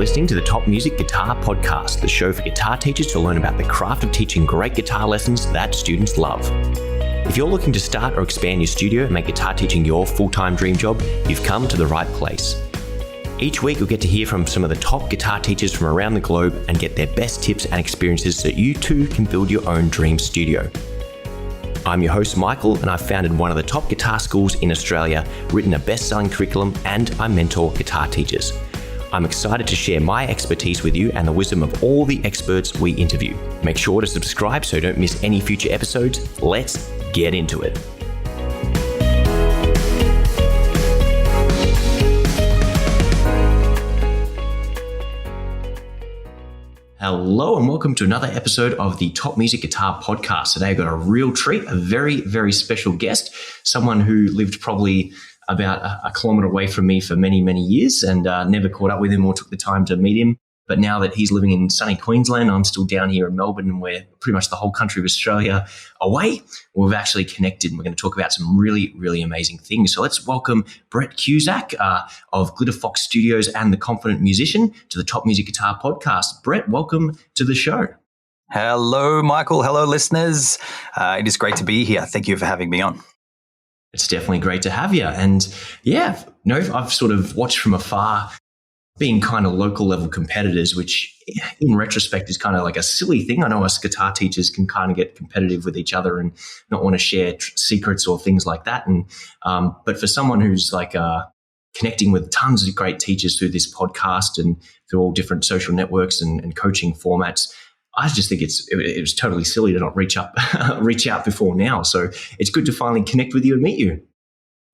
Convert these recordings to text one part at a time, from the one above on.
listening to the Top Music Guitar Podcast, the show for guitar teachers to learn about the craft of teaching great guitar lessons that students love. If you're looking to start or expand your studio and make guitar teaching your full-time dream job, you've come to the right place. Each week, you'll get to hear from some of the top guitar teachers from around the globe and get their best tips and experiences so you too can build your own dream studio. I'm your host, Michael, and I've founded one of the top guitar schools in Australia, written a best-selling curriculum, and I mentor guitar teachers. I'm excited to share my expertise with you and the wisdom of all the experts we interview. Make sure to subscribe so you don't miss any future episodes. Let's get into it. Hello and welcome to another episode of the Top Music Guitar Podcast. Today I've got a real treat, a very, very special guest, someone who lived probably about a kilometre away from me for many, many years and never caught up with him or took the time to meet him. But now that he's living in sunny Queensland, I'm still down here in Melbourne and we're pretty much the whole country of Australia away. We've actually connected and we're going to talk about some really, really amazing things. So let's welcome Brett Cusack of Glitter Fox Studios and The Confident Musician to the Top Music Guitar Podcast. Brett, welcome to the show. Hello, Michael. Hello, listeners. It is great to be here. Thank you for having me on. It's definitely great to have you. And yeah, I've sort of watched from afar being kind of local level competitors, which in retrospect is kind of like a silly thing. I know us guitar teachers can kind of get competitive with each other and not want to share secrets or things like that. And but for someone who's like connecting with tons of great teachers through this podcast and through all different social networks and coaching formats, I just think it was totally silly to not reach out before now. So it's good to finally connect with you and meet you.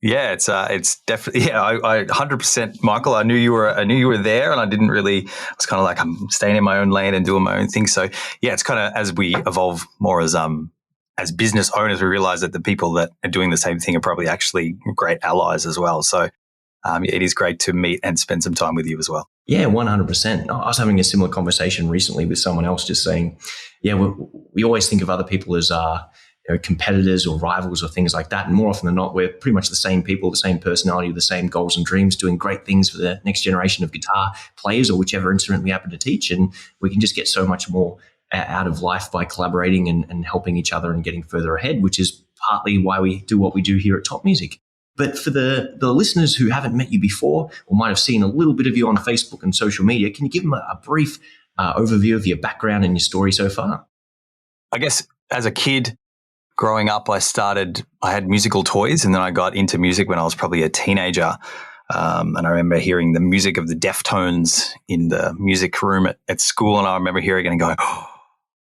Yeah, it's definitely, I 100%, Michael. I knew you were there, and I didn't really. I was kind of like, I'm staying in my own lane and doing my own thing. So yeah, it's kind of as we evolve more as business owners, we realize that the people that are doing the same thing are probably actually great allies as well. So it is great to meet and spend some time with you as well. Yeah, 100%. I was having a similar conversation recently with someone else, just saying, yeah, we always think of other people as competitors or rivals or things like that. And more often than not, we're pretty much the same people, the same personality, the same goals and dreams, doing great things for the next generation of guitar players or whichever instrument we happen to teach. And we can just get so much more out of life by collaborating and helping each other and getting further ahead, which is partly why we do what we do here at Top Music. But for the listeners who haven't met you before or might have seen a little bit of you on Facebook and social media, can you give them a brief overview of your background and your story so far? I guess as a kid, growing up, I had musical toys, and then I got into music when I was probably a teenager. And I remember hearing the music of the Deftones in the music room at school, and I remember hearing it and going, oh,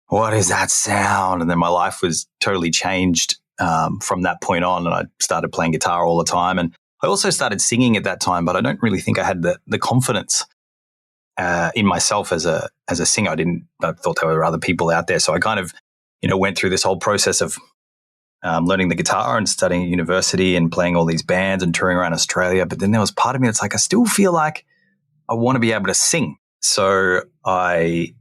what is that sound? And then my life was totally changed from that point on, and I started playing guitar all the time. And I also started singing at that time, but I don't really think I had the confidence in myself as a singer. I thought there were other people out there. So I kind of, went through this whole process of learning the guitar and studying at university and playing all these bands and touring around Australia. But then there was part of me that's like, I still feel like I want to be able to sing. So I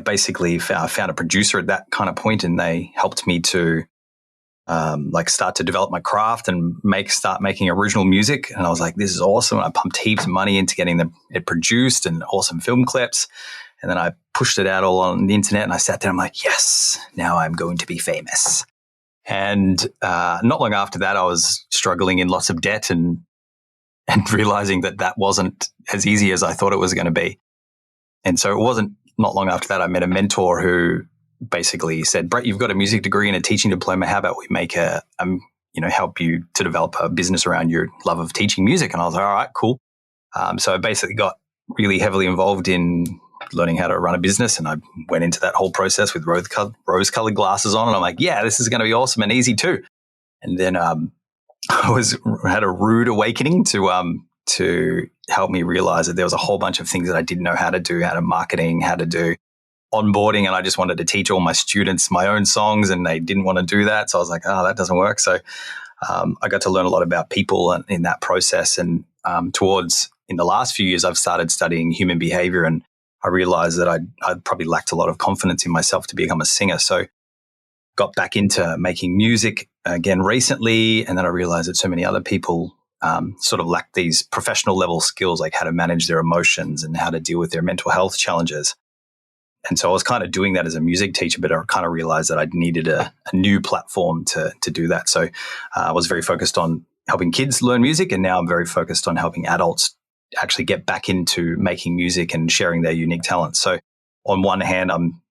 basically found a producer at that kind of point, and they helped me to start to develop my craft and start making original music. And I was like, this is awesome. And I pumped heaps of money into getting it produced and awesome film clips. And then I pushed it out all on the internet, and I sat there, I'm like, yes, now I'm going to be famous. And not long after that, I was struggling in lots of debt and realizing that wasn't as easy as I thought it was going to be. And so it wasn't not long after that, I met a mentor who basically said, Brett, you've got a music degree and a teaching diploma. How about we make help you to develop a business around your love of teaching music? And I was like, all right, cool. So I basically got really heavily involved in learning how to run a business, and I went into that whole process with rose-colored glasses on, and I'm like, yeah, this is going to be awesome and easy too. And then I had a rude awakening to help me realize that there was a whole bunch of things that I didn't know how to do, how to marketing, how to do onboarding, and I just wanted to teach all my students my own songs, and they didn't want to do that. So I was like, oh, that doesn't work. So I got to learn a lot about people in that process, and in the last few years, I've started studying human behavior, and I realized that I'd probably lacked a lot of confidence in myself to become a singer. So got back into making music again recently, and then I realized that so many other people sort of lacked these professional level skills, like how to manage their emotions and how to deal with their mental health challenges. And so I was kind of doing that as a music teacher, but I kind of realized that I needed a new platform to do that. So I was very focused on helping kids learn music, and now I'm very focused on helping adults actually get back into making music and sharing their unique talents. So on one hand, I'm,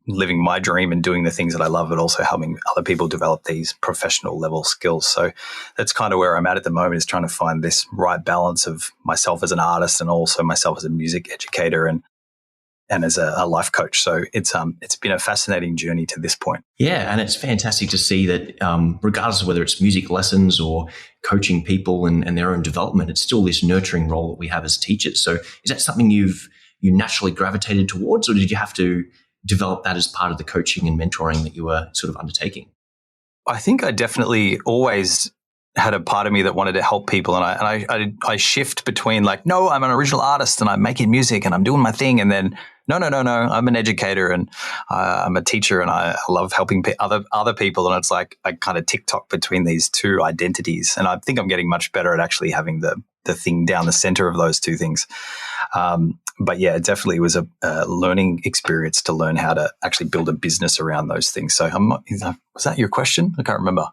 living my dream and doing the things that I love, but also helping other people develop these professional level skills. So that's kind of where I'm at the moment, is trying to find this right balance of myself as an artist and also myself as a music educator and as a life coach. So it's been a fascinating journey to this point. Yeah, and it's fantastic to see that regardless of whether it's music lessons or coaching people and their own development, it's still this nurturing role that we have as teachers. So is that something you naturally gravitated towards, or did you have to develop that as part of the coaching and mentoring that you were sort of undertaking? I think I definitely always had a part of me that wanted to help people, and I shift between like, no, I'm an original artist and I'm making music and I'm doing my thing, and then no, I'm an educator and I'm a teacher and I love helping other people, and it's like I kind of tick-tock between these two identities, and I think I'm getting much better at actually having the thing down the center of those two things. But yeah, it definitely was a learning experience to learn how to actually build a business around those things. So was that your question? I can't remember.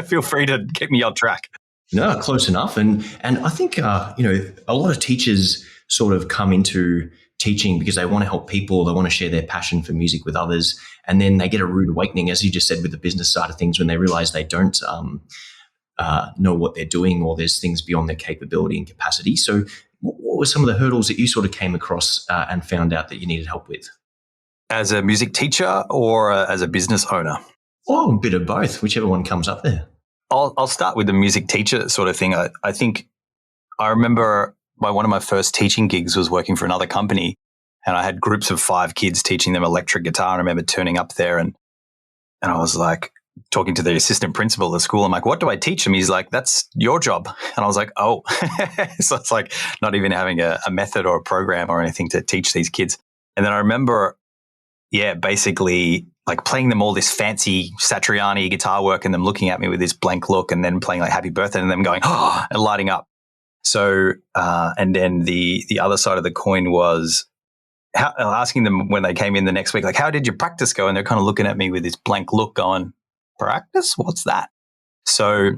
Feel free to get me on track. No, close enough. And I think, a lot of teachers sort of come into teaching because they want to help people. They want to share their passion for music with others. And then they get a rude awakening, as you just said, with the business side of things, when they realize they don't know what they're doing, or there's things beyond their capability and capacity. So what were some of the hurdles that you sort of came across and found out that you needed help with? As a music teacher or as a business owner? Oh, a bit of both, whichever one comes up there. I'll start with the music teacher sort of thing. I think I remember one of my first teaching gigs was working for another company, and I had groups of 5 kids teaching them electric guitar. And I remember turning up there and I was like, talking to the assistant principal of the school. I'm like, what do I teach them? He's like, that's your job. And I was like, oh. So it's like not even having a method or a program or anything to teach these kids. And then I remember, basically like playing them all this fancy Satriani guitar work and them looking at me with this blank look, and then playing like Happy Birthday and them going, oh, and lighting up. So, and then the other side of the coin was asking them when they came in the next week, like, how did your practice go? And they're kind of looking at me with this blank look going, practice? What's that? So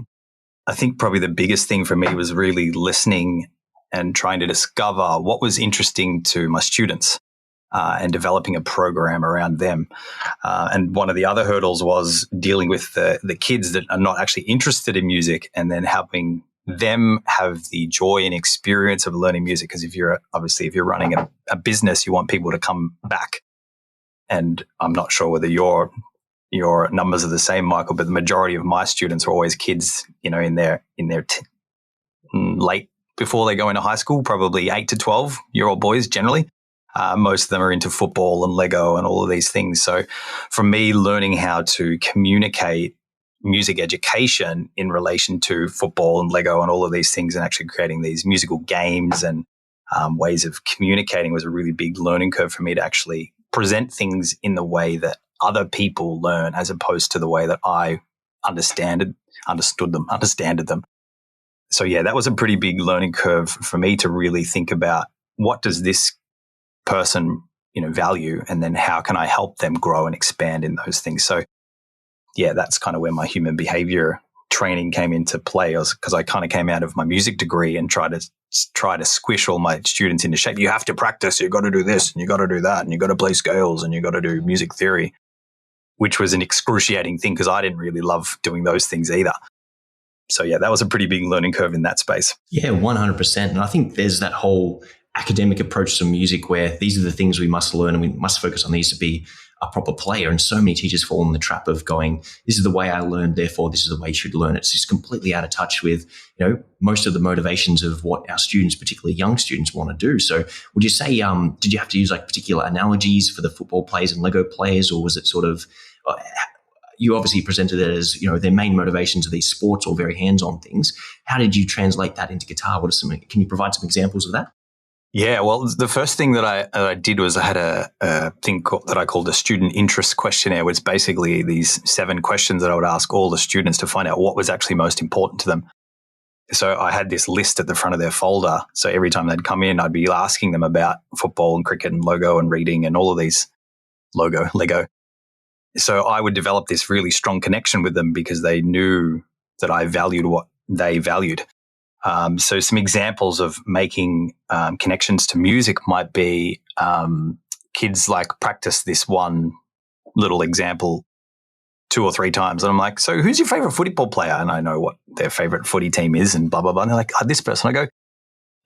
I think probably the biggest thing for me was really listening and trying to discover what was interesting to my students and developing a program around them. And one of the other hurdles was dealing with the kids that are not actually interested in music, and then helping them have the joy and experience of learning music. Because if you're running a business, you want people to come back. And I'm not sure whether your numbers are the same, Michael, but the majority of my students are always kids, in their late before they go into high school, probably 8 to 12-year-old boys generally. Most of them are into football and Lego and all of these things. So for me, learning how to communicate music education in relation to football and Lego and all of these things, and actually creating these musical games and ways of communicating, was a really big learning curve for me, to actually present things in the way that other people learn, as opposed to the way that I understood them. So yeah, that was a pretty big learning curve for me, to really think about what does this person, value, and then how can I help them grow and expand in those things. So yeah, that's kind of where my human behavior training came into play, because I kind of came out of my music degree and try to squish all my students into shape. You have to practice, you got to do this and you got to do that, and you got to play scales and you got to do music theory, which was an excruciating thing because I didn't really love doing those things either. So yeah, that was a pretty big learning curve in that space. Yeah, 100%. And I think there's that whole academic approach to music where these are the things we must learn and we must focus on these to be a proper player. And so many teachers fall in the trap of going, this is the way I learned, therefore this is the way you should learn. It's just completely out of touch with, most of the motivations of what our students, particularly young students, want to do. So would you say, did you have to use like particular analogies for the football players and Lego players, or was it sort of, you obviously presented it as, their main motivations are these sports or very hands-on things. How did you translate that into guitar? Can you provide some examples of that? Yeah, well, the first thing that I did was I had a thing that I called a student interest questionnaire, which is basically these 7 questions that I would ask all the students to find out what was actually most important to them. So I had this list at the front of their folder. So every time they'd come in, I'd be asking them about football and cricket and logo and reading and all of these Lego. So I would develop this really strong connection with them because they knew that I valued what they valued. So some examples of making connections to music might be kids like practice this one little example 2 or 3 times. And I'm like, so who's your favorite football player? And I know what their favorite footy team is and blah, blah, blah. And they're like, this person. I go,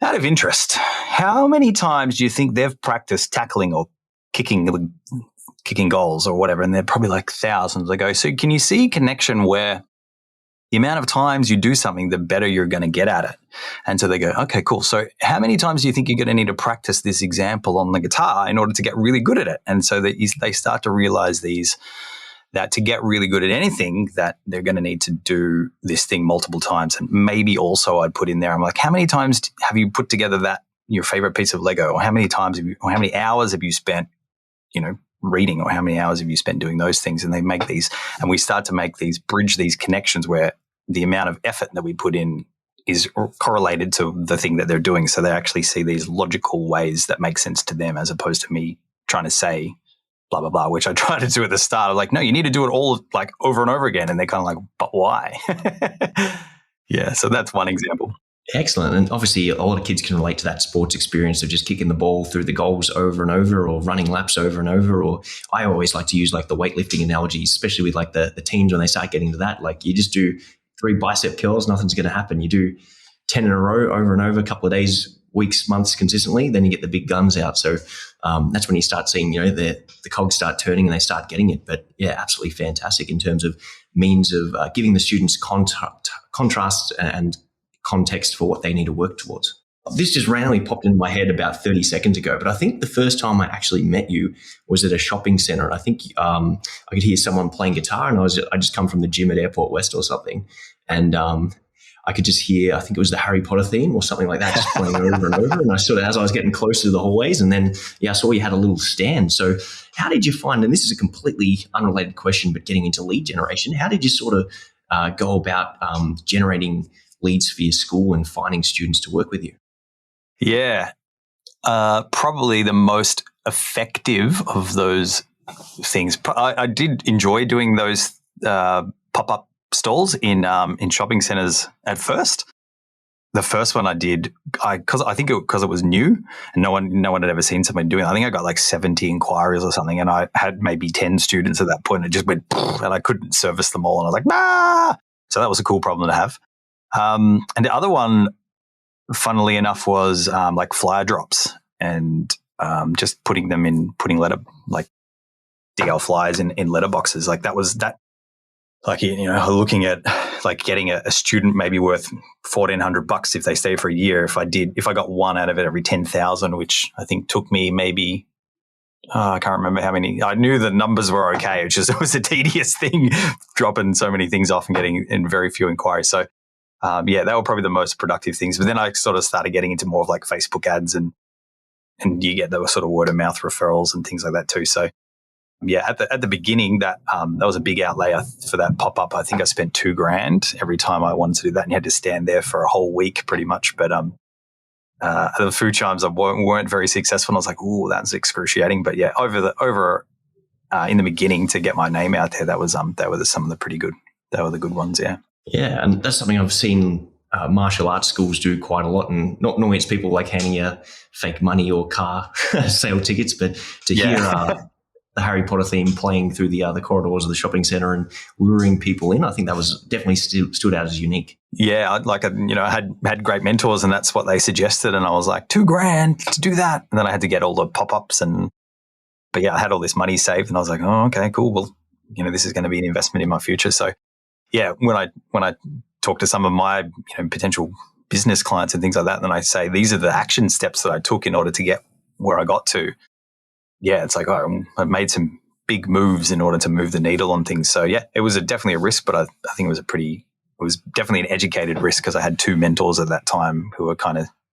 out of interest, how many times do you think they've practiced tackling or kicking goals or whatever? And they're probably like thousands. I go, so can you see connection where the amount of times you do something, the better you're going to get at it? And so they go, okay, cool. So how many times do you think you're going to need to practice this example on the guitar in order to get really good at it? And so they start to realize that to get really good at anything, that they're going to need to do this thing multiple times. And maybe also I'd put in there, I'm like, how many times have you put together your favorite piece of Lego? Or how many hours have you spent, reading, or how many hours have you spent doing those things? And they make these, and we start to bridge these connections where the amount of effort that we put in is correlated to the thing that they're doing. So they actually see these logical ways that make sense to them, as opposed to me trying to say blah, blah, blah, which I try to do at the start. I'm like, no, you need to do it all like over and over again. And they're kind of like, but why? Yeah. So that's one example. Excellent. And obviously a lot of kids can relate to that sports experience of just kicking the ball through the goals over and over, or running laps over and over. Or I always like to use like the weightlifting analogies, especially with like the teens when they start getting to that. Like you just do 3 bicep curls, nothing's going to happen. You do 10 in a row over and over, a couple of days, weeks, months consistently, then you get the big guns out. So that's when you start seeing, the cogs start turning and they start getting it. But yeah, absolutely fantastic in terms of means of giving the students contrast and context for what they need to work towards. This just randomly popped into my head about 30 seconds ago, but I think the first time I actually met you was at a shopping center. And I think I could hear someone playing guitar, and I just come from the gym at Airport West or something. And I could just hear, I think it was the Harry Potter theme or something like that, just playing over and over. And I sort of, as I was getting closer to the hallways, and then, I saw you had a little stand. So how did you find, and this is a completely unrelated question, but getting into lead generation, how did you sort of go about generating leads for your school and finding students to work with you? Yeah. Probably the most effective of those things. I did enjoy doing those pop-up stalls in shopping centers at first. The first one I did, because it was new and no one had ever seen somebody doing it. I think I got like 70 inquiries or something, and I had maybe 10 students at that point. It just went, and I couldn't service them all. And I was like, nah. So that was a cool problem to have. And the other one, funnily enough, was like flyer drops, and just putting DL flyers in letterboxes. Like that was that. Like, looking at like getting a student maybe worth $1,400 if they stay for a year. If I got one out of it every 10,000, which I think took me maybe, I can't remember how many. I knew the numbers were okay. It was a tedious thing, dropping so many things off and getting in very few inquiries. So, they were probably the most productive things. But then I sort of started getting into more of like Facebook ads, and you get those sort of word of mouth referrals and things like that too. So, yeah, at the beginning, that was a big outlay for that pop up. I think I spent $2,000 every time I wanted to do that, and you had to stand there for a whole week, pretty much. But the few times I weren't very successful, and I was like, "Ooh, that's excruciating." But yeah, in the beginning, to get my name out there, that was they were some of the pretty good. They were the good ones, yeah. Yeah, and that's something I've seen martial arts schools do quite a lot. And not normally it's people like handing you fake money or car sale tickets, but to hear the Harry Potter theme playing through the corridors of the shopping centre and luring people in, I think that was definitely stood out as unique. Yeah, I had great mentors, and that's what they suggested, and I was like, $2,000 to do that, and then I had to get all the pop-ups, but yeah, I had all this money saved, and I was like, oh, okay, cool. Well, this is going to be an investment in my future. So yeah, when I talk to some of my potential business clients and things like that, then I say these are the action steps that I took in order to get where I got to. Yeah, it's like, I made some big moves in order to move the needle on things. So yeah, it was definitely a risk, but I think it was definitely an educated risk, because I had 2 mentors at that time who were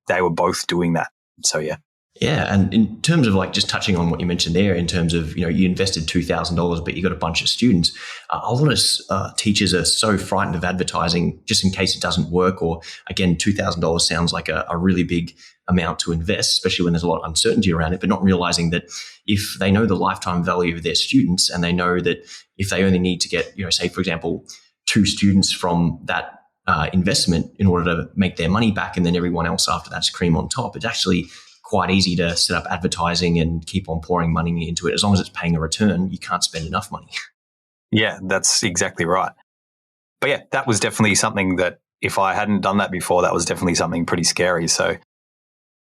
they were both doing that. So yeah. Yeah, and in terms of like just touching on what you mentioned there, in terms of you invested $2,000, but you got a bunch of students. A lot of teachers are so frightened of advertising just in case it doesn't work. Or again, $2,000 sounds like a really big amount to invest, especially when there's a lot of uncertainty around it. But not realizing that if they know the lifetime value of their students, and they know that if they only need to get say for example 2 students from that investment in order to make their money back, and then everyone else after that's cream on top, it's actually quite easy to set up advertising and keep on pouring money into it. As long as it's paying a return, you can't spend enough money. Yeah, that's exactly right. But yeah, that was definitely something that if I hadn't done that before, that was definitely something pretty scary. So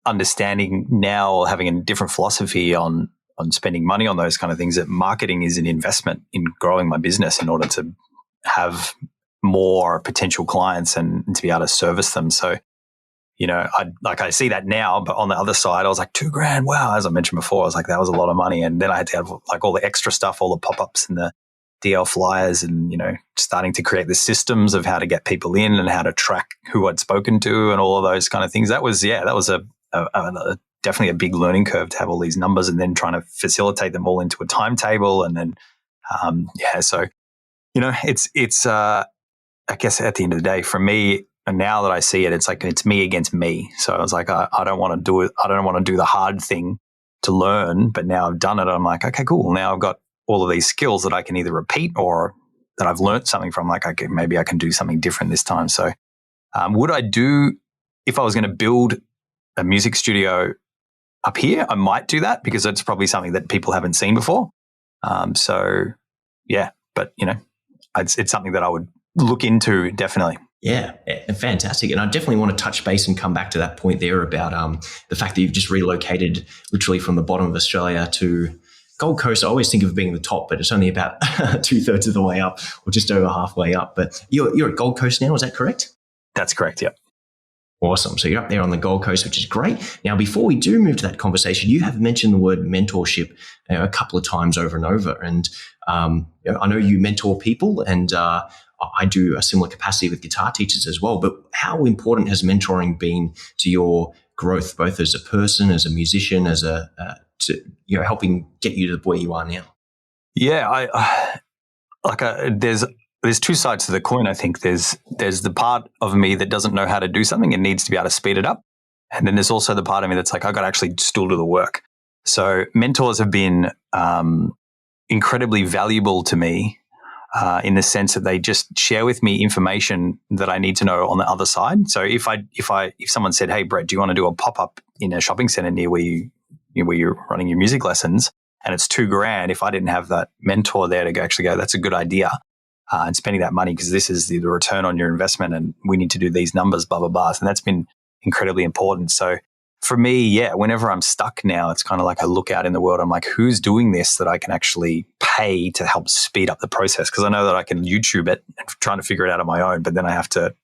understanding now, having a different philosophy on spending money on those kind of things, that marketing is an investment in growing my business in order to have more potential clients and to be able to service them. So I see that now, but on the other side, I was like, $2,000. Wow. As I mentioned before, I was like, that was a lot of money. And then I had to have like all the extra stuff, all the pop-ups and the DL flyers and, starting to create the systems of how to get people in and how to track who I'd spoken to and all of those kind of things. That was a definitely a big learning curve to have all these numbers and then trying to facilitate them all into a timetable. And then, so, it's I guess at the end of the day, for me, and now that I see it, it's like it's me against me. So I was like, I don't want to do it. I don't want to do the hard thing to learn. But now I've done it. I'm like, okay, cool. Now I've got all of these skills that I can either repeat or that I've learned something from. Like, okay, maybe I can do something different this time. So would I do, if I was going to build a music studio up here, I might do that because it's probably something that people haven't seen before. So yeah, but it's something that I would look into definitely. Yeah, fantastic. And I definitely want to touch base and come back to that point there about the fact that you've just relocated literally from the bottom of Australia to Gold Coast. I always think of being the top, but it's only about 2/3 of the way up or just over halfway up. But you're at Gold Coast now, is that correct? That's correct, yeah. Awesome. So you're up there on the Gold Coast, which is great. Now, before we do move to that conversation, you have mentioned the word mentorship a couple of times over and over. And I know you mentor people, and I do a similar capacity with guitar teachers as well. But how important has mentoring been to your growth, both as a person, as a musician, as helping get you to where you are now? Yeah, there's 2 sides to the coin. I think there's the part of me that doesn't know how to do something and needs to be able to speed it up, and then there's also the part of me that's like, I got to actually still do the work. So mentors have been incredibly valuable to me. In the sense that they just share with me information that I need to know on the other side. So if someone said, "Hey, Brett, do you want to do a pop-up in a shopping center near where you're running your music lessons?" and it's $2,000, if I didn't have that mentor there to actually go, "That's a good idea," and spending that money because this is the return on your investment, and we need to do these numbers, blah blah blah. And that's been incredibly important. So for me, yeah, whenever I'm stuck now, it's kind of like I look out in the world. I'm like, who's doing this that I can actually pay to help speed up the process? Because I know that I can YouTube it and trying to figure it out on my own, but then I have to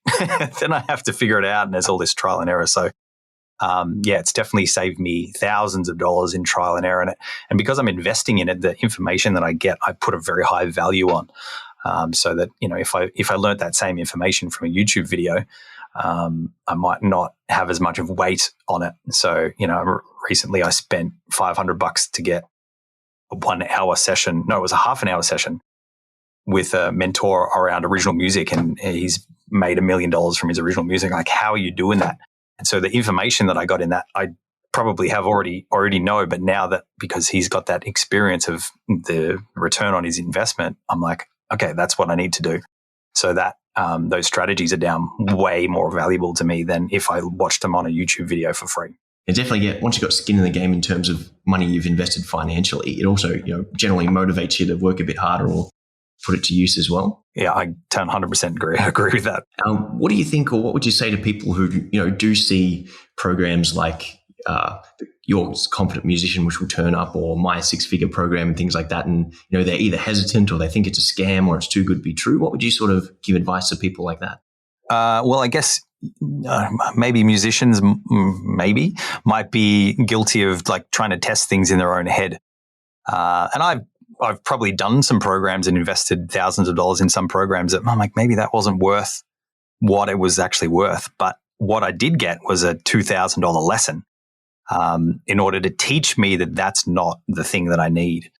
figure it out, and there's all this trial and error. So it's definitely saved me thousands of dollars in trial and error in it. And because I'm investing in it, the information that I get, I put a very high value on. So that if I learned that same information from a YouTube video, I might not have as much of weight on it. So, recently I spent $500 to get a 1 hour session. No, it was a half an hour session with a mentor around original music, and he's made $1 million from his original music. Like, how are you doing that? And so the information that I got in that, I probably have already know, but now that because he's got that experience of the return on his investment, I'm like, okay, that's what I need to do. So that those strategies are down way more valuable to me than if I watched them on a YouTube video for free. And definitely, once you've got skin in the game in terms of money you've invested financially, it also generally motivates you to work a bit harder or put it to use as well. Yeah, I 100% agree with that. What do you think, or what would you say to people who do see programs like Your Confident Musician, which will turn up, or My 6-Figure Program and things like that, and they're either hesitant or they think it's a scam or it's too good to be true? What would you sort of give advice to people like that? Well, I guess maybe musicians might be guilty of like trying to test things in their own head. And I've probably done some programs and invested thousands of dollars in some programs that I'm like, maybe that wasn't worth what it was actually worth. But what I did get was a $2,000 lesson. in order to teach me that that's not the thing that I need.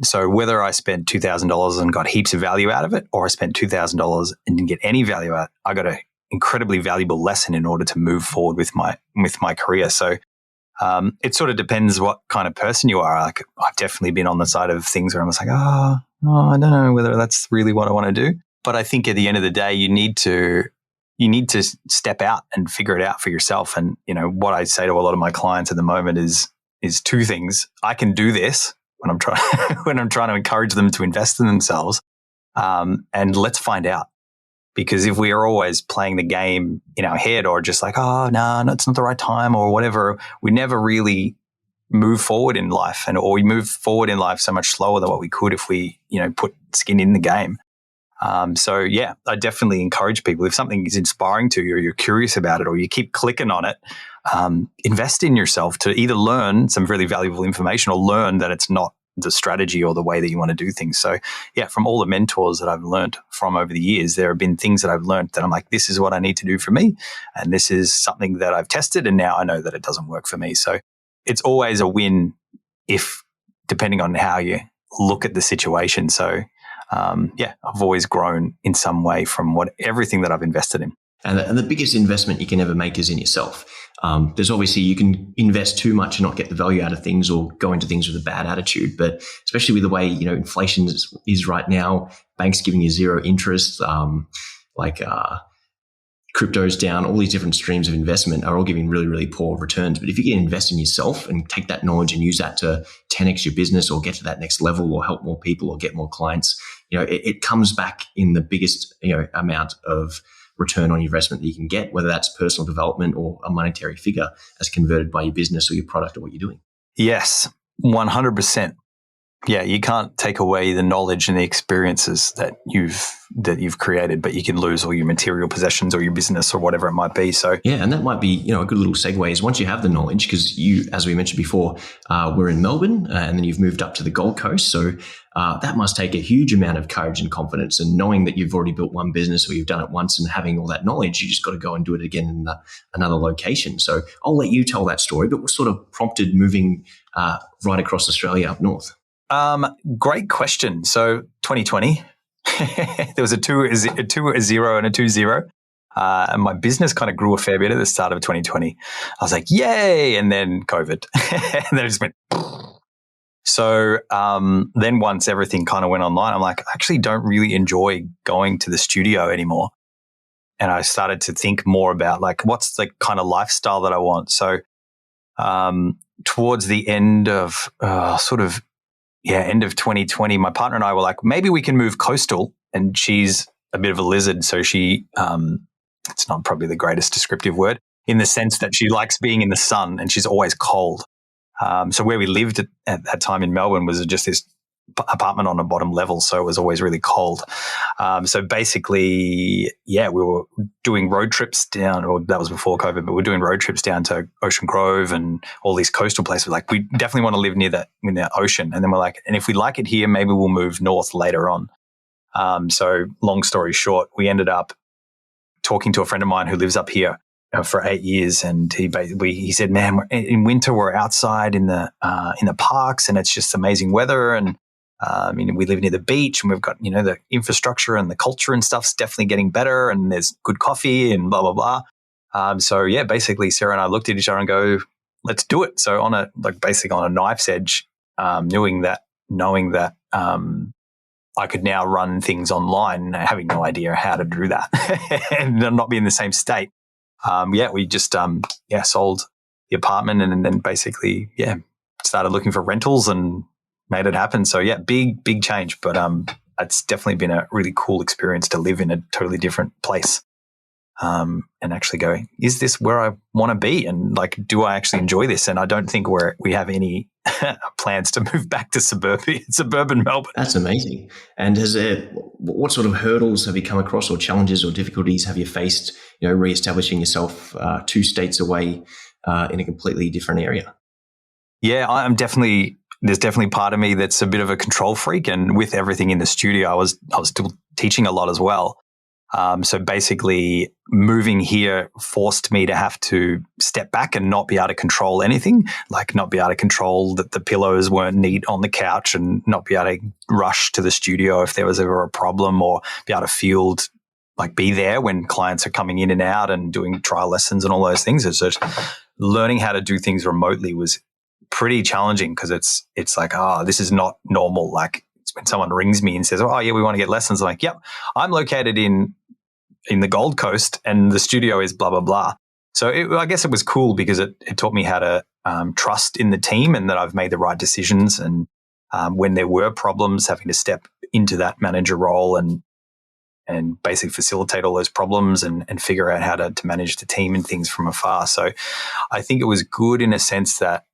So whether I spent $2,000 and got heaps of value out of it, or I spent $2,000 and didn't get any value out, I got an incredibly valuable lesson in order to move forward with my career. So it sort of depends what kind of person you are. Like, I've definitely been on the side of things where I'm just like, I don't know whether that's really what I want to do. But I think at the end of the day, you need to step out and figure it out for yourself. And what I say to a lot of my clients at the moment is two things. I can do this when I'm trying to encourage them to invest in themselves, and let's find out. Because if we are always playing the game in our head, or just like, no, it's not the right time, or whatever, we never really move forward in life, or we move forward in life so much slower than what we could if we, put skin in the game. So yeah, I definitely encourage people, if something is inspiring to you, or you're curious about it, or you keep clicking on it, invest in yourself to either learn some really valuable information, or learn that it's not the strategy or the way that you want to do things. So yeah, from all the mentors that I've learned from over the years, there have been things that I've learned that I'm like, this is what I need to do for me. And this is something that I've tested, and now I know that it doesn't work for me. So it's always a win, depending on how you look at the situation. So I've always grown in some way from everything that I've invested in. And the biggest investment you can ever make is in yourself. There's obviously, you can invest too much and not get the value out of things, or go into things with a bad attitude. But especially with the way, inflation is right now, banks giving you zero interest, crypto's down, all these different streams of investment are all giving really, really poor returns. But if you can invest in yourself and take that knowledge and use that to 10x your business, or get to that next level, or help more people, or get more clients, it comes back in the biggest, amount of return on your investment that you can get, whether that's personal development or a monetary figure as converted by your business or your product or what you're doing. Yes, 100%. Yeah, you can't take away the knowledge and the experiences that you've created, but you can lose all your material possessions or your business or whatever it might be. So yeah, and that might be a good little segue is once you have the knowledge, because you, as we mentioned before, we're in Melbourne, and then you've moved up to the Gold Coast. So that must take a huge amount of courage and confidence, and knowing that you've already built one business, or you've done it once, and having all that knowledge, you just got to go and do it again in another location. So I'll let you tell that story, but what sort of prompted moving right across Australia up north? Great question. So 2020, there was a 2, a 0, and a 2-0. And my business kind of grew a fair bit at the start of 2020. I was like, yay. And then COVID. And then it just went. So then once everything kind of went online, I'm like, I actually don't really enjoy going to the studio anymore. And I started to think more about like, what's the kind of lifestyle that I want? So towards the end of end of 2020, my partner and I were like, maybe we can move coastal. And she's a bit of a lizard. So she, it's not probably the greatest descriptive word, in the sense that she likes being in the sun and she's always cold. So where we lived at that time in Melbourne was just this apartment on a bottom level. So it was always really cold. So basically, we were doing road trips down, or that was before COVID, but we're doing road trips down to Ocean Grove and all these coastal places. Like, we definitely want to live near the ocean. And then we're like, and if we like it here, maybe we'll move north later on. So long story short, we ended up talking to a friend of mine who lives up here for 8 years, and he said, "Man, in winter we're outside in the parks, and it's just amazing weather, and we live near the beach, and we've got the infrastructure and the culture and stuff's definitely getting better, and there's good coffee and blah blah blah." So yeah, basically Sarah and I looked at each other and go, "Let's do it." So on a knife's edge, knowing that I could now run things online, having no idea how to do that and not be in the same state. We just sold the apartment, and then basically started looking for rentals and made it happen. So yeah, big change, but it's definitely been a really cool experience to live in a totally different place, and actually go, is this where I want to be, and like, do I actually enjoy this? And I don't think we have any plans to move back to suburban Melbourne. That's amazing. And what sort of hurdles have you come across, or challenges or difficulties have you faced, reestablishing yourself 2 states away in a completely different area? Yeah, there's definitely part of me that's a bit of a control freak, and with everything in the studio, I was still teaching a lot as well. So basically moving here forced me to have to step back and not be able to control anything, like not be able to control that the pillows weren't neat on the couch and not be able to rush to the studio if there was ever a problem, or be able to field, like be there when clients are coming in and out and doing trial lessons and all those things. It's just learning how to do things remotely was pretty challenging, because it's like, this is not normal. Like when someone rings me and says, oh yeah, we want to get lessons. I'm like, yep, I'm located in the Gold Coast and the studio is blah, blah, blah. So I guess it was cool because it taught me how to trust in the team, and that I've made the right decisions. And when there were problems, having to step into that manager role and basically facilitate all those problems and figure out how to manage the team and things from afar. So I think it was good in a sense that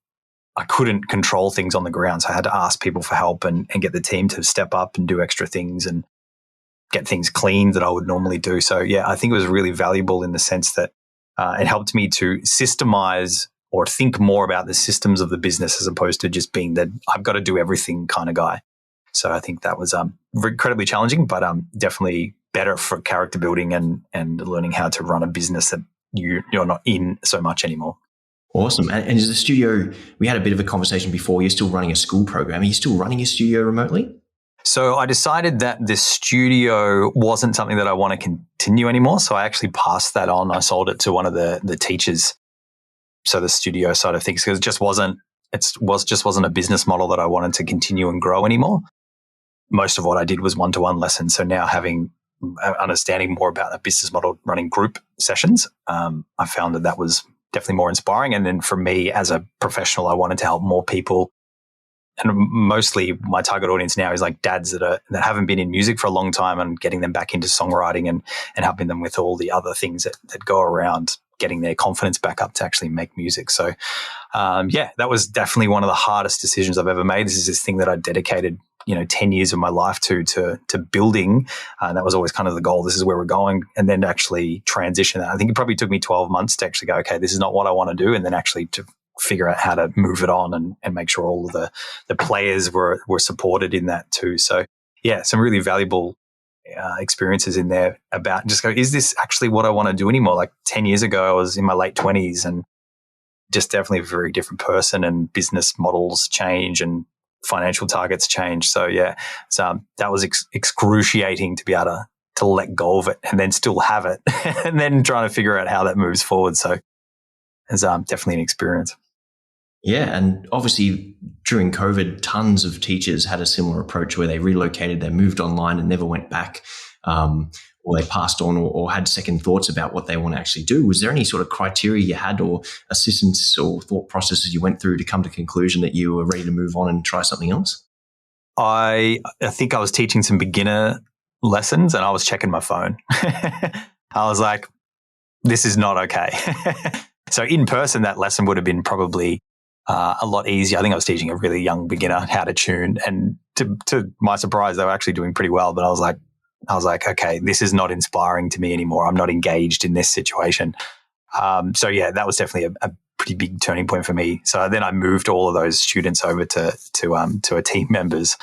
I couldn't control things on the ground. So I had to ask people for help and get the team to step up and do extra things and get things cleaned that I would normally do. So yeah, I think it was really valuable in the sense that it helped me to systemize or think more about the systems of the business, as opposed to just being that I've got to do everything kind of guy. So I think that was incredibly challenging, but definitely better for character building and learning how to run a business that you're not in so much anymore. Awesome. And is the studio, we had a bit of a conversation before, you're still running a school program. Are you still running your studio remotely? So I decided that the studio wasn't something that I want to continue anymore. So I actually passed that on. I sold it to one of the teachers. So the studio side of things, because it just wasn't a business model that I wanted to continue and grow anymore. Most of what I did was one-to-one lessons. So now understanding more about that business model, running group sessions, I found that was definitely more inspiring. And then for me as a professional, I wanted to help more people. And mostly my target audience now is like dads that haven't been in music for a long time, and getting them back into songwriting and helping them with all the other things that go around getting their confidence back up to actually make music. So, that was definitely one of the hardest decisions I've ever made. This is this thing that I dedicated, 10 years of my life to building. And that was always kind of the goal. This is where we're going. And then to actually transition that. I think it probably took me 12 months to actually go, okay, this is not what I want to do. And then actually to figure out how to move it on and make sure all of the players were supported in that too. So yeah, some really valuable experiences in there about just go, is this actually what I want to do anymore? Like 10 years ago, I was in my late 20s and just definitely a very different person, and business models change and financial targets change. So yeah, that was excruciating to be able to let go of it and then still have it and then trying to figure out how that moves forward. So it's definitely an experience. Yeah, and obviously during COVID, tons of teachers had a similar approach where they relocated, they moved online and never went back, or they passed on or had second thoughts about what they want to actually do. Was there any sort of criteria you had or assistance or thought processes you went through to come to the conclusion that you were ready to move on and try something else? I think I was teaching some beginner lessons and I was checking my phone. I was like, this is not okay. So in person, that lesson would have been probably a lot easier. I think I was teaching a really young beginner how to tune, and to my surprise, they were actually doing pretty well. But I was like, okay, this is not inspiring to me anymore. I'm not engaged in this situation. So yeah, that was definitely a pretty big turning point for me. So then I moved all of those students over to a team members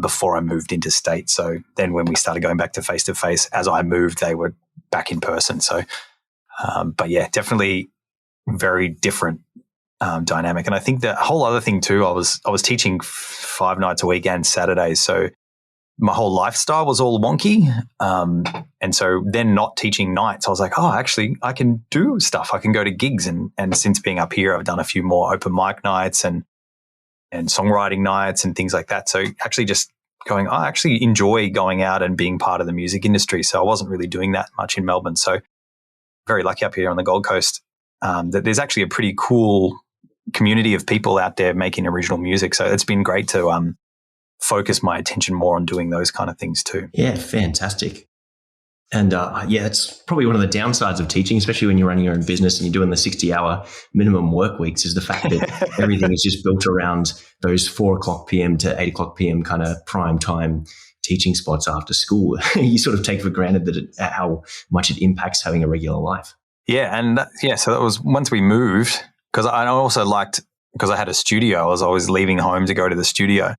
before I moved into state. So then when we started going back to face, as I moved, they were back in person. So, but yeah, definitely very different dynamic. And I think the whole other thing too, I was teaching 5 nights a week and Saturdays. So my whole lifestyle was all wonky. And so then not teaching nights, I was like, oh, actually I can do stuff. I can go to gigs. And since being up here, I've done a few more open mic nights and songwriting nights and things like that. So actually just going, I actually enjoy going out and being part of the music industry. So I wasn't really doing that much in Melbourne. So very lucky up here on the Gold Coast that there's actually a pretty cool community of people out there making original music. So it's been great to focus my attention more on doing those kind of things too. Yeah, fantastic. And it's probably one of the downsides of teaching, especially when you're running your own business and you're doing the 60-hour minimum work weeks, is the fact that everything is just built around those 4:00 p.m. to 8:00 p.m. kind of prime time teaching spots after school. You sort of take for granted that how much it impacts having a regular life. Yeah, and so that was once we moved, because I also liked, because I had a studio, I was always leaving home to go to the studio.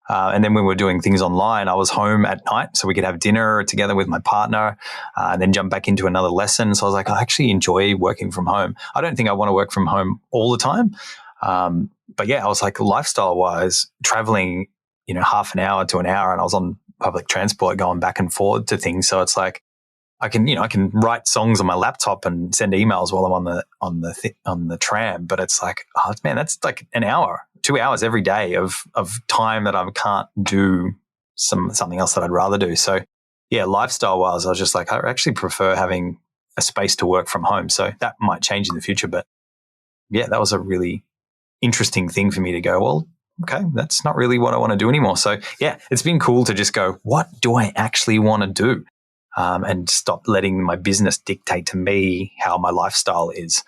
And then when we were doing things online, I was home at night so we could have dinner together with my partner and then jump back into another lesson. So I was like, I actually enjoy working from home. I don't think I want to work from home all the time. But yeah, I was like, lifestyle wise, traveling, half an hour to an hour, and I was on public transport going back and forth to things. So it's like, I can write songs on my laptop and send emails while I'm on the tram. But it's like, oh man, that's like an hour, 2 hours every day of time that I can't do something else that I'd rather do. So yeah, lifestyle wise, I was just like, I actually prefer having a space to work from home. So that might change in the future. But yeah, that was a really interesting thing for me to go, well, okay, that's not really what I want to do anymore. So yeah, it's been cool to just go, what do I actually want to do? And stop letting my business dictate to me how my lifestyle is.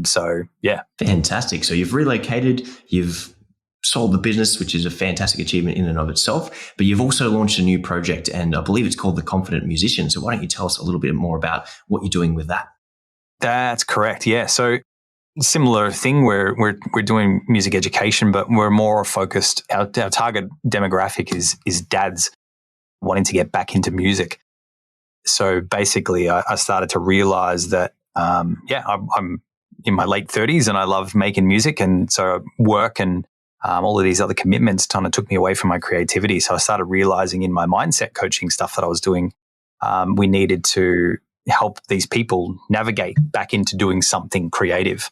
So, yeah. Fantastic. So you've relocated, you've sold the business, which is a fantastic achievement in and of itself, but you've also launched a new project, and I believe it's called The Confident Musician. So why don't you tell us a little bit more about what you're doing with that? That's correct. Yeah. So similar thing where we're doing music education, but we're more focused. Our target demographic is dads wanting to get back into music. So basically, I started to realize that, I'm in my late 30s and I love making music. And so work and all of these other commitments kind of took me away from my creativity. So I started realizing in my mindset coaching stuff that I was doing, we needed to help these people navigate back into doing something creative.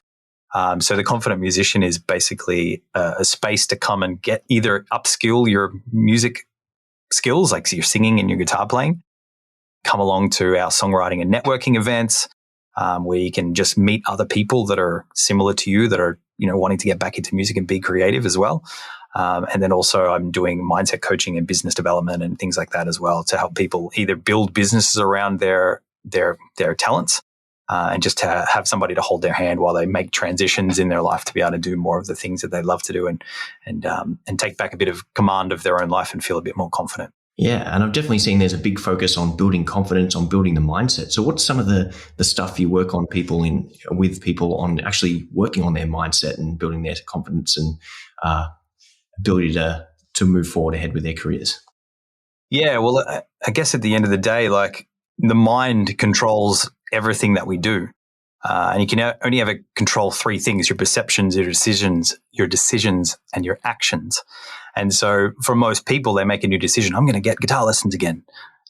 So the Confident Musician is basically a space to come and get either upskill your music skills, like your singing and your guitar playing, come along to our songwriting and networking events, where you can just meet other people that are similar to you, that are, wanting to get back into music and be creative as well. And then also I'm doing mindset coaching and business development and things like that as well to help people either build businesses around their talents, and just to have somebody to hold their hand while they make transitions in their life to be able to do more of the things that they love to do and take back a bit of command of their own life and feel a bit more confident. Yeah, and I've definitely seen there's a big focus on building confidence, on building the mindset. So what's some of the stuff you work on with people on actually working on their mindset and building their confidence and ability to move forward ahead with their careers? Yeah, well, I guess at the end of the day, like the mind controls everything that we do. And you can only ever control three things: your perceptions, your decisions, and your actions. And so for most people, they make a new decision. I'm going to get guitar lessons again.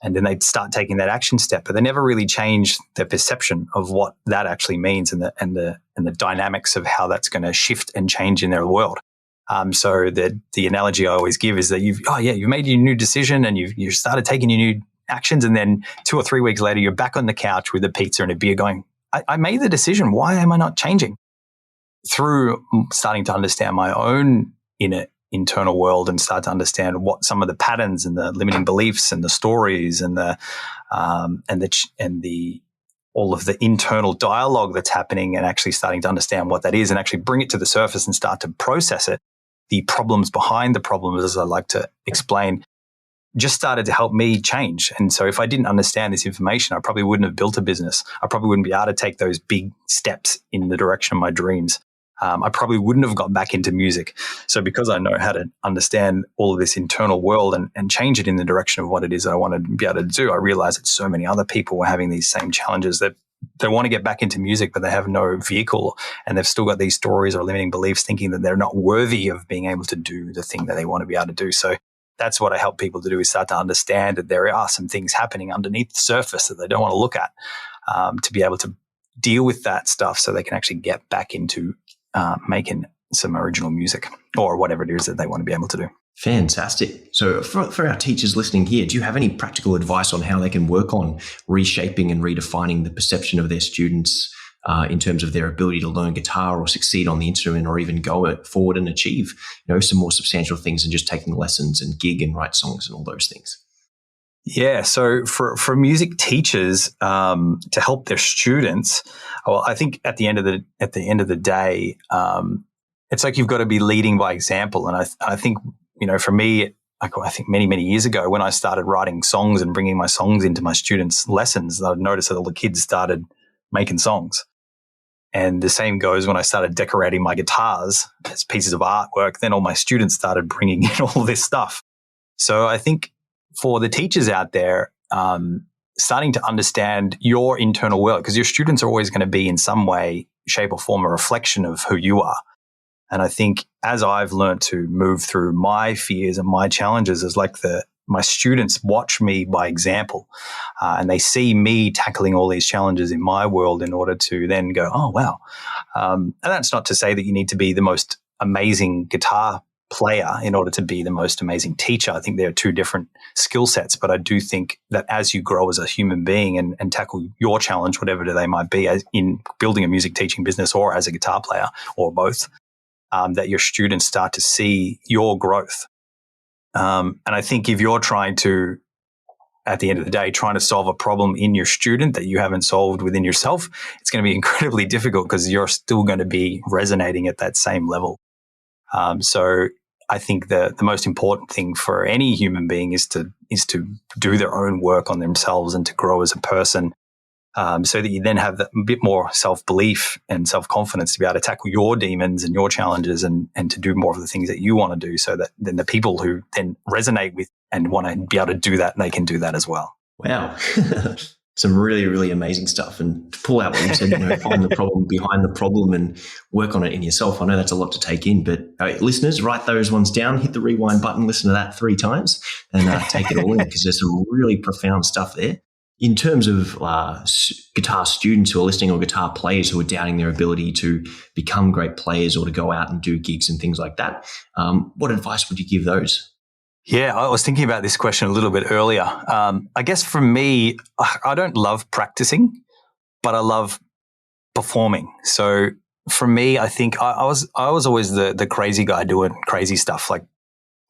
And then they start taking that action step, but they never really change their perception of what that actually means and the dynamics of how that's going to shift and change in their world. So the analogy I always give is that you've made your new decision and you started taking your new actions, and then 2 or 3 weeks later, you're back on the couch with a pizza and a beer going, I made the decision. Why am I not changing? Through starting to understand my own internal world and start to understand what some of the patterns and the limiting beliefs and the stories and all of the internal dialogue that's happening, and actually starting to understand what that is and actually bring it to the surface and start to process it. The problems behind the problems, as I like to explain, just started to help me change. And so if I didn't understand this information, I probably wouldn't have built a business. I probably wouldn't be able to take those big steps in the direction of my dreams. I probably wouldn't have got back into music. So because I know how to understand all of this internal world and change it in the direction of what it is I want to be able to do, I realized that so many other people were having these same challenges, that they want to get back into music, but they have no vehicle, and they've still got these stories or limiting beliefs thinking that they're not worthy of being able to do the thing that they want to be able to do. So that's what I help people to do, is start to understand that there are some things happening underneath the surface that they don't want to look at, to be able to deal with that stuff so they can actually get back into making some original music or whatever it is that they want to be able to do. Fantastic. So for our teachers listening here, do you have any practical advice on how they can work on reshaping and redefining the perception of their students in terms of their ability to learn guitar or succeed on the instrument, or even go forward and achieve, some more substantial things than just taking lessons and gig and write songs and all those things? Yeah. So for music teachers, to help their students, well, I think at the end of the day, it's like you've got to be leading by example. And I think, for me, I think many, many years ago, when I started writing songs and bringing my songs into my students' lessons, I noticed that all the kids started making songs. And the same goes when I started decorating my guitars as pieces of artwork. Then all my students started bringing in all this stuff. So I think for the teachers out there, starting to understand your internal world, because your students are always going to be in some way, shape or form a reflection of who you are. And I think as I've learned to move through my fears and my challenges, is like my students watch me by example, and they see me tackling all these challenges in my world in order to then go, oh, wow. And that's not to say that you need to be the most amazing guitar player in order to be the most amazing teacher. I think there are two different skill sets, but I do think that as you grow as a human being and tackle your challenge, whatever they might be, as in building a music teaching business or as a guitar player or both, that your students start to see your growth. And I think if you're trying to, at the end of the day, trying to solve a problem in your student that you haven't solved within yourself, it's going to be incredibly difficult because you're still going to be resonating at that same level. So I think the most important thing for any human being is to do their own work on themselves and to grow as a person, so that you then have a bit more self-belief and self-confidence to be able to tackle your demons and your challenges and to do more of the things that you want to do, so that then the people who then resonate with and want to be able to do that, they can do that as well. Wow. Some really, really amazing stuff. And to pull out what you said, find the problem behind the problem and work on it in yourself. I know that's a lot to take in, but listeners, write those ones down, hit the rewind button, listen to that 3 times and take it all in, because there's some really profound stuff there. In terms of guitar students who are listening or guitar players who are doubting their ability to become great players or to go out and do gigs and things like that, what advice would you give those? Yeah, I was thinking about this question a little bit earlier. I guess for me, I don't love practicing, but I love performing. So for me, I think I was always the crazy guy doing crazy stuff, like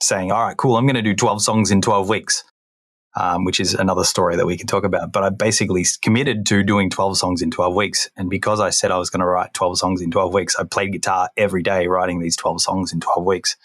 saying, all right, cool, I'm going to do 12 songs in 12 weeks, which is another story that we can talk about. But I basically committed to doing 12 songs in 12 weeks. And because I said I was going to write 12 songs in 12 weeks, I played guitar every day writing these 12 songs in 12 weeks.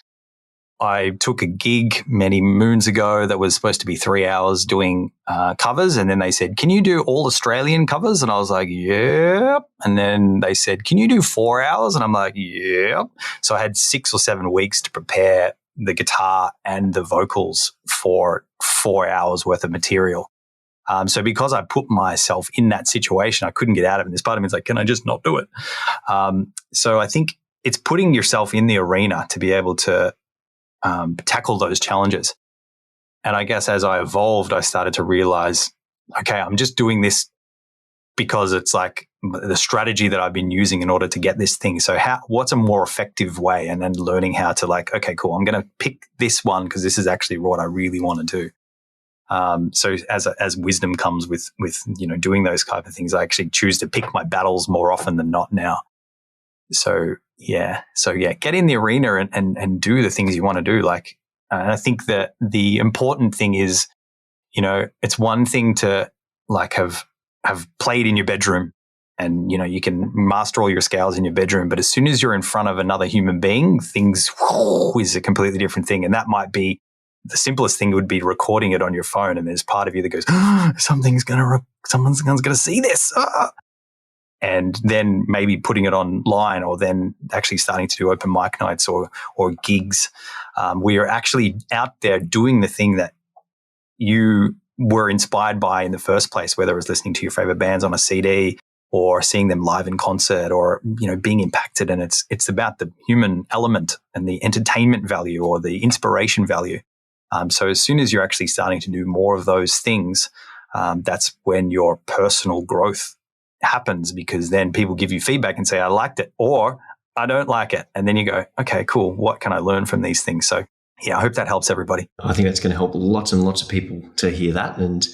I took a gig many moons ago that was supposed to be 3 hours doing covers. And then they said, can you do all Australian covers? And I was like, yep. And then they said, can you do 4 hours? And I'm like, yep. So I had 6 or 7 weeks to prepare the guitar and the vocals for 4 hours worth of material. So because I put myself in that situation, I couldn't get out of it. And this part of me is like, can I just not do it? So I think it's putting yourself in the arena to be able to tackle those challenges. And I guess as I evolved, I started to realize, okay, I'm just doing this because it's like the strategy that I've been using in order to get this thing. So what's a more effective way? And then learning how to like, okay, cool, I'm going to pick this one because this is actually what I really want to do. So as wisdom comes with doing those type of things, I actually choose to pick my battles more often than not now. So get in the arena and do the things you want to do. Like, I think that the important thing is, it's one thing to like have played in your bedroom and, you can master all your scales in your bedroom. But as soon as you're in front of another human being, things is a completely different thing. And that might be the simplest thing would be recording it on your phone. And there's part of you that goes, someone's going to see this. And then maybe putting it online, or then actually starting to do open mic nights or gigs, where you're actually out there doing the thing that you were inspired by in the first place, whether it was listening to your favorite bands on a CD or seeing them live in concert, or being impacted. And it's about the human element and the entertainment value or the inspiration value. So as soon as you're actually starting to do more of those things, that's when your personal growth happens, because then people give you feedback and say, I liked it, or I don't like it. And then you go, okay, cool. What can I learn from these things? So yeah, I hope that helps everybody. I think that's going to help lots and lots of people to hear that. And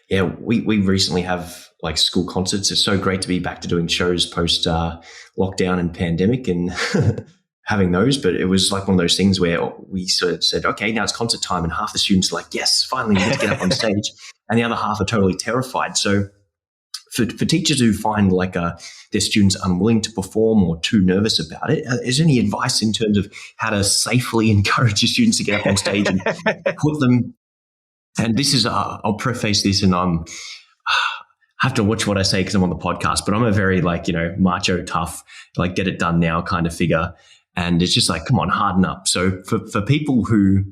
yeah, we recently have like school concerts. It's so great to be back to doing shows post lockdown and pandemic and having those. But it was like one of those things where we sort of said, okay, now it's concert time. And half the students are like, yes, finally, let's get up on stage. And the other half are totally terrified. So for teachers who find like their students unwilling to perform or too nervous about it, is there any advice in terms of how to safely encourage your students to get up on stage and put them? And this is, I'll preface this, and have to watch what I say because I'm on the podcast, but I'm a very macho, tough, get it done now kind of figure. And it's just come on, harden up. So for people who,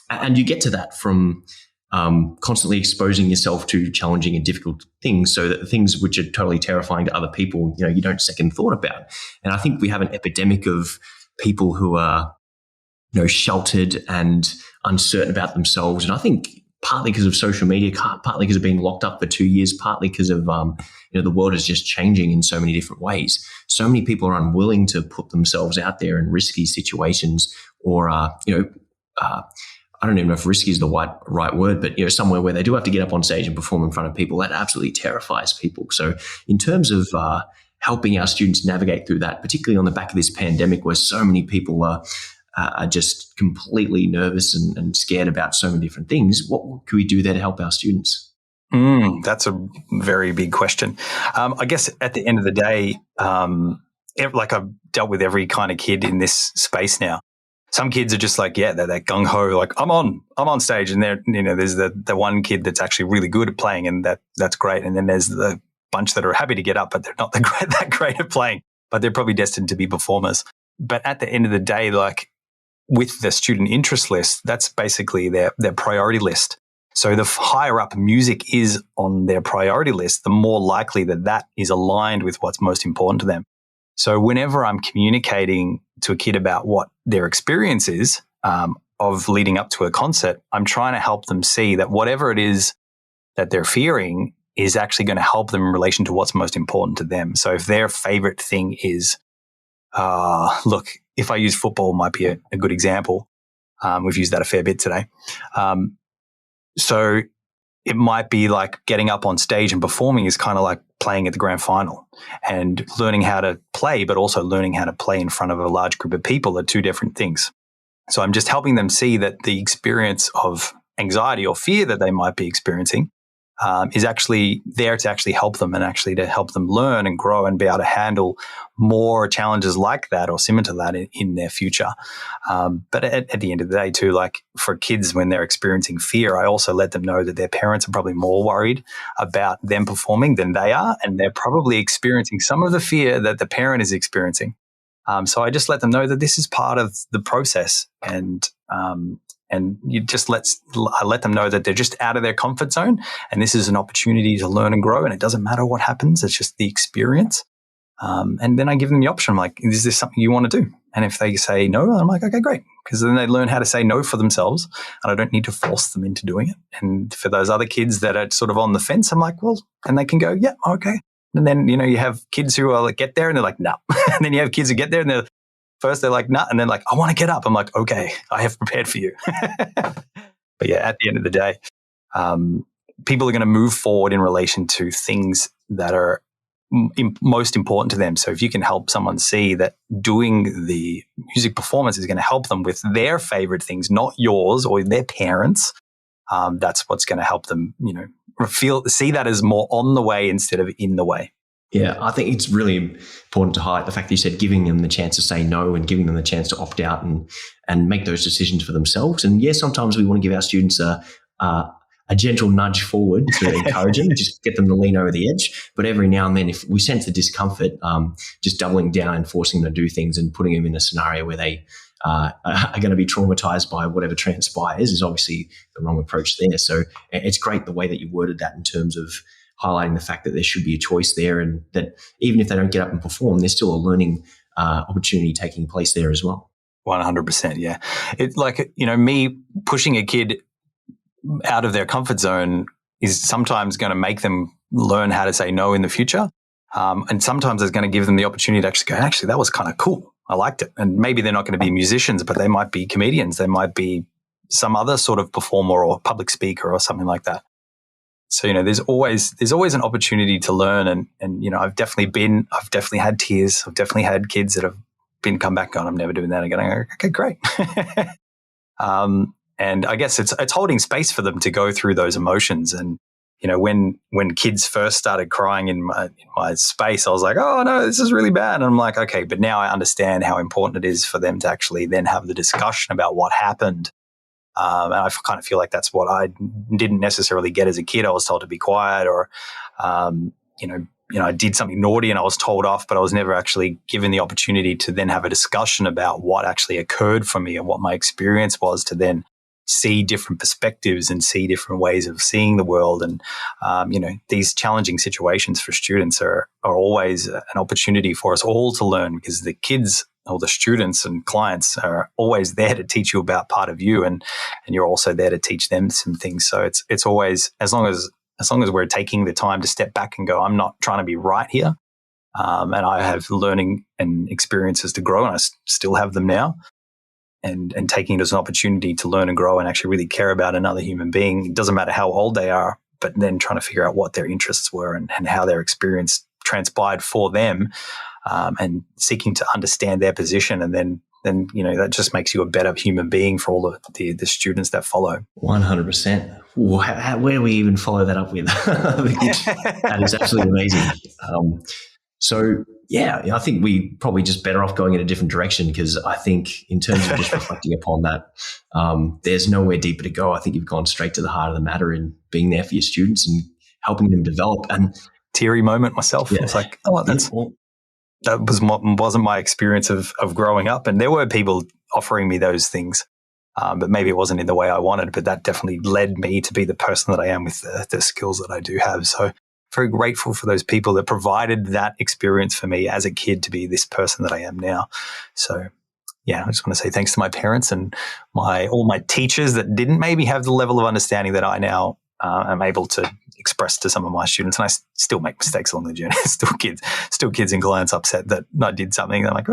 and you get to that from constantly exposing yourself to challenging and difficult things, so that the things which are totally terrifying to other people, you don't second thought about. And I think we have an epidemic of people who are, sheltered and uncertain about themselves. And I think partly because of social media, partly because of being locked up for 2 years, partly because of, the world is just changing in so many different ways. So many people are unwilling to put themselves out there in risky situations or, I don't even know if risky is the right word, but, somewhere where they do have to get up on stage and perform in front of people. That absolutely terrifies people. So in terms of helping our students navigate through that, particularly on the back of this pandemic where so many people are just completely nervous and scared about so many different things, what can we do there to help our students? That's a very big question. I guess at the end of the day, I've dealt with every kind of kid in this space now. Some kids are just they're that gung ho, I'm on stage, and there's the one kid that's actually really good at playing, and that's great. And then there's the bunch that are happy to get up, but they're not that great at playing, but they're probably destined to be performers. But at the end of the day, with the student interest list, that's basically their priority list. So the higher up music is on their priority list, the more likely that is aligned with what's most important to them. So whenever I'm communicating to a kid about what their experience is of leading up to a concert, I'm trying to help them see that whatever it is that they're fearing is actually going to help them in relation to what's most important to them. So if their favorite thing is, if I use football might be a good example. We've used that a fair bit today. So it might be getting up on stage and performing is kind of like playing at the grand final, and learning how to play, but also learning how to play in front of a large group of people are two different things. So I'm just helping them see that the experience of anxiety or fear that they might be experiencing is actually there to actually help them, and actually to help them learn and grow and be able to handle more challenges like that or similar to that in their future. But at the end of the day too, for kids when they're experiencing fear, I also let them know that their parents are probably more worried about them performing than they are, and they're probably experiencing some of the fear that the parent is experiencing. So I just let them know that this is part of the process, and you just I let them know that they're just out of their comfort zone, and this is an opportunity to learn and grow, and it doesn't matter what happens. It's just the experience. And then I give them the option. I'm like, is this something you want to do? And if they say no, I'm like, okay, great. Because then they learn how to say no for themselves, and I don't need to force them into doing it. And for those other kids that are sort of on the fence, I'm like, well, and they can go, yeah, okay. And then, you have kids who are get there and they're like, no. And then you have kids who get there and they're like, nah. And then I want to get up. I'm like, okay, I have prepared for you. But yeah, at the end of the day, people are going to move forward in relation to things that are most important to them. So if you can help someone see that doing the music performance is going to help them with their favorite things, not yours or their parents, that's what's going to help them, see that as more on the way instead of in the way. Yeah, I think it's really important to highlight the fact that you said giving them the chance to say no and giving them the chance to opt out and make those decisions for themselves. And yes, sometimes we want to give our students a gentle nudge forward to encourage them, just get them to lean over the edge. But every now and then, if we sense the discomfort, just doubling down and forcing them to do things and putting them in a scenario where they are going to be traumatized by whatever transpires is obviously the wrong approach there. So it's great the way that you worded that in terms of highlighting the fact that there should be a choice there, and that even if they don't get up and perform, there's still a learning opportunity taking place there as well. 100%, yeah. It's me pushing a kid out of their comfort zone is sometimes going to make them learn how to say no in the future. And sometimes it's going to give them the opportunity to actually that was kind of cool. I liked it. And maybe they're not going to be musicians, but they might be comedians. They might be some other sort of performer or public speaker or something like that. So, there's always an opportunity to learn. And I've definitely had tears. I've definitely had kids that have come back on, I'm never doing that again. I go, okay, great. And I guess it's holding space for them to go through those emotions. And, when kids first started crying in my space, I was like, oh no, this is really bad. And I'm like, okay, but now I understand how important it is for them to actually then have the discussion about what happened. And I kind of feel like that's what I didn't necessarily get as a kid. I was told to be quiet, or, I did something naughty and I was told off, but I was never actually given the opportunity to then have a discussion about what actually occurred for me and what my experience was, to then see different perspectives and see different ways of seeing the world. And, these challenging situations for students are always an opportunity for us all to learn, because the kids or the students and clients are always there to teach you about part of you, and you're also there to teach them some things. So it's always, as long as we're taking the time to step back and go, I'm not trying to be right here. And I have learning and experiences to grow, and I still have them now. And taking it as an opportunity to learn and grow and actually really care about another human being. It doesn't matter how old they are, but then trying to figure out what their interests were and how their experience transpired for them, and seeking to understand their position. And then that just makes you a better human being for all the students that follow. 100%. Where do we even follow that up with? That is absolutely amazing. So, yeah, I think we probably just better off going in a different direction, because I think in terms of just reflecting upon that, there's nowhere deeper to go. I think you've gone straight to the heart of the matter in being there for your students and helping them develop. And teary moment myself. Yeah. It's like, that wasn't my experience of growing up. And there were people offering me those things, but maybe it wasn't in the way I wanted. But that definitely led me to be the person that I am with the skills that I do have. So very grateful for those people that provided that experience for me as a kid to be this person that I am now. So, yeah, I just want to say thanks to my parents and all my teachers that didn't maybe have the level of understanding that I now am able to express to some of my students. And I still make mistakes along the journey. still kids and clients upset that I did something. They're like,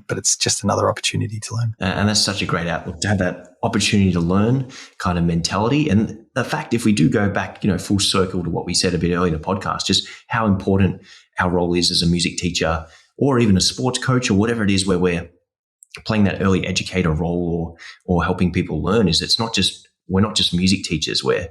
but it's just another opportunity to learn. And that's such a great outlook, to have that opportunity to learn kind of mentality. And the fact, if we do go back, full circle to what we said a bit earlier in the podcast, just how important our role is as a music teacher, or even a sports coach, or whatever it is where we're playing that early educator role or helping people learn, is we're not just music teachers. We're,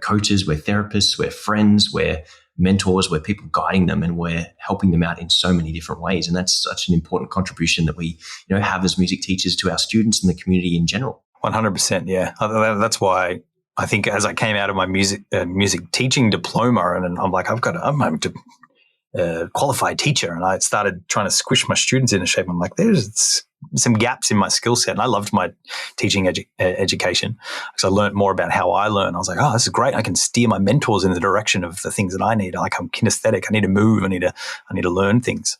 coaches, we're therapists, we're friends, we're mentors, we're people guiding them, and we're helping them out in so many different ways. And that's such an important contribution that we, have as music teachers to our students and the community in general. 100%. Yeah. That's why I think as I came out of my music teaching diploma, and I'm like, I'm a qualified teacher, and I started trying to squish my students into shape. I'm like, there's some gaps in my skill set, and I loved my teaching education because I learned more about how I learn. I was like, this is great. I can steer my mentors in the direction of the things that I need. Like, I'm kinesthetic. I need to move. I need to learn things.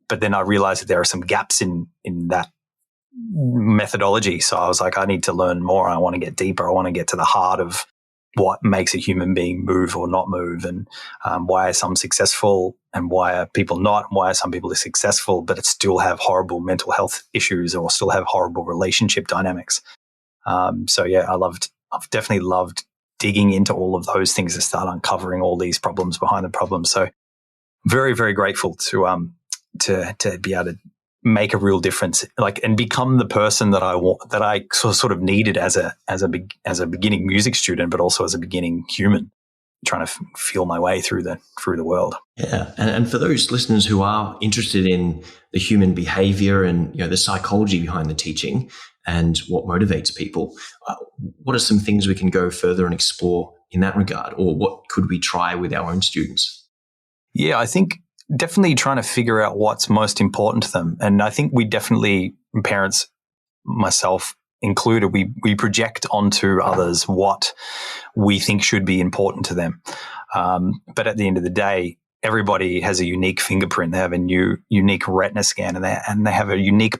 But then I realized that there are some gaps in that methodology. So I was like, I need to learn more. I want to get deeper. I want to get to the heart of what makes a human being move or not move, and why are some successful and why are people not, and why are some people successful but still have horrible mental health issues or still have horrible relationship dynamics. So yeah, I've definitely loved digging into all of those things to start uncovering all these problems behind the problems. So very, very grateful to be able to make a real difference, and become the person that I want, that I sort of needed as a beginning music student, but also as a beginning human, trying to feel my way through the world. Yeah, and for those listeners who are interested in the human behavior and the psychology behind the teaching and what motivates people, what are some things we can go further and explore in that regard, or what could we try with our own students? Yeah, I think definitely trying to figure out what's most important to them. And I think we definitely, parents, myself included, we project onto others what we think should be important to them. But at the end of the day, everybody has a unique fingerprint. They have a unique retina scan, and they have a unique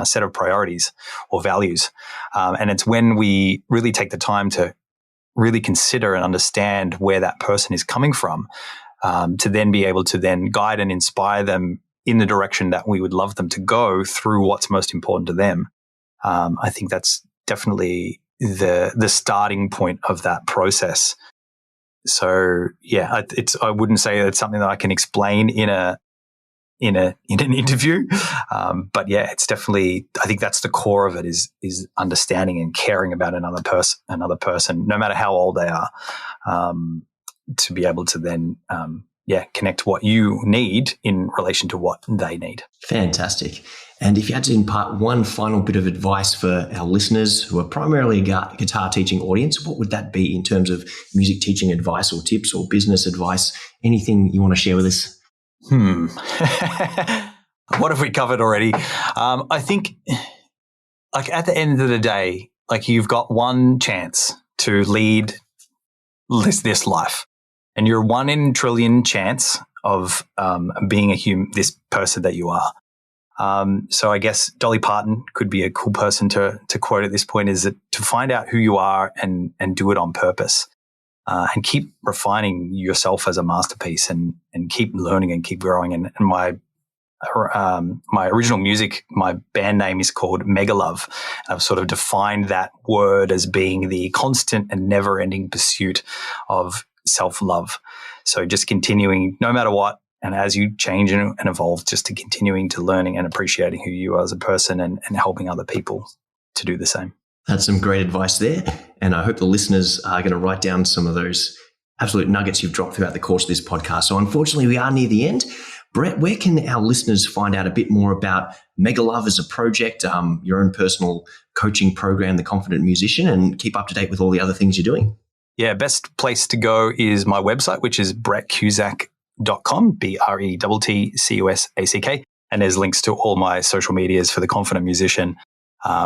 set of priorities or values. And it's when we really take the time to really consider and understand where that person is coming from, to then be able to then guide and inspire them in the direction that we would love them to go through what's most important to them. I think that's definitely the starting point of that process. So yeah, I wouldn't say it's something that I can explain in an interview, but yeah, it's definitely, I think that's the core of it, is understanding and caring about another person, no matter how old they are, to be able to then connect what you need in relation to what they need. Fantastic. And if you had to impart one final bit of advice for our listeners who are primarily a guitar teaching audience, what would that be in terms of music teaching advice or tips or business advice? Anything you want to share with us? What have we covered already? I think, like, at the end of the day, like, you've got one chance to lead this life, and you're 1 in a trillion chance of being this person that you are. So I guess Dolly Parton could be a cool person to quote at this point, is that to find out who you are and do it on purpose, and keep refining yourself as a masterpiece, and keep learning and keep growing. And my original music, my band name is called Mega Love. I've sort of defined that word as being the constant and never ending pursuit of self-love. So just continuing no matter what, and as you change and evolve, just to continuing to learning and appreciating who you are as a person, and helping other people to do the same. That's some great advice there. And I hope the listeners are going to write down some of those absolute nuggets you've dropped throughout the course of this podcast. So unfortunately, we are near the end. Brett, where can our listeners find out a bit more about Mega Love as a project, your own personal coaching program, The Confident Musician, and keep up to date with all the other things you're doing? Yeah, best place to go is my website, which is brettcusack.com, BRETTCUSACK. And there's links to all my social medias for The Confident Musician,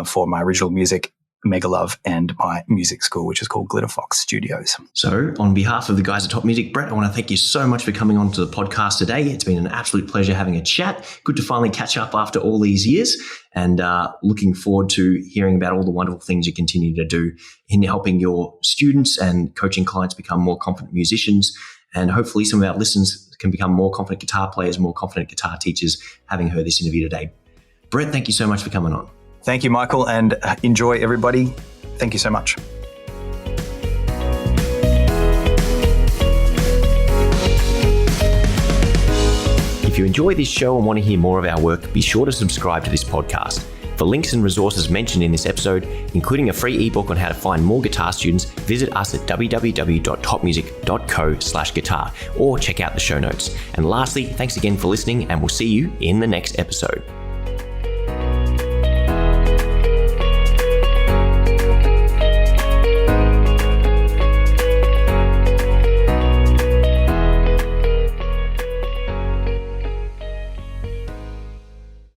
for my original music, Mega Love, and my music school, which is called Glitter Fox Studios. So on behalf of the guys at Top Music, Brett, I want to thank you so much for coming on to the podcast today. It's been an absolute pleasure having a chat. Good to finally catch up after all these years, and looking forward to hearing about all the wonderful things you continue to do in helping your students and coaching clients become more confident musicians. And hopefully some of our listeners can become more confident guitar players, more confident guitar teachers, having heard this interview today. Brett, thank you so much for coming on. Thank you, Michael, and enjoy, everybody. Thank you so much. If you enjoy this show and want to hear more of our work, be sure to subscribe to this podcast. For links and resources mentioned in this episode, including a free ebook on how to find more guitar students, visit us at www.topmusic.co/guitar or check out the show notes. And lastly, thanks again for listening, and we'll see you in the next episode.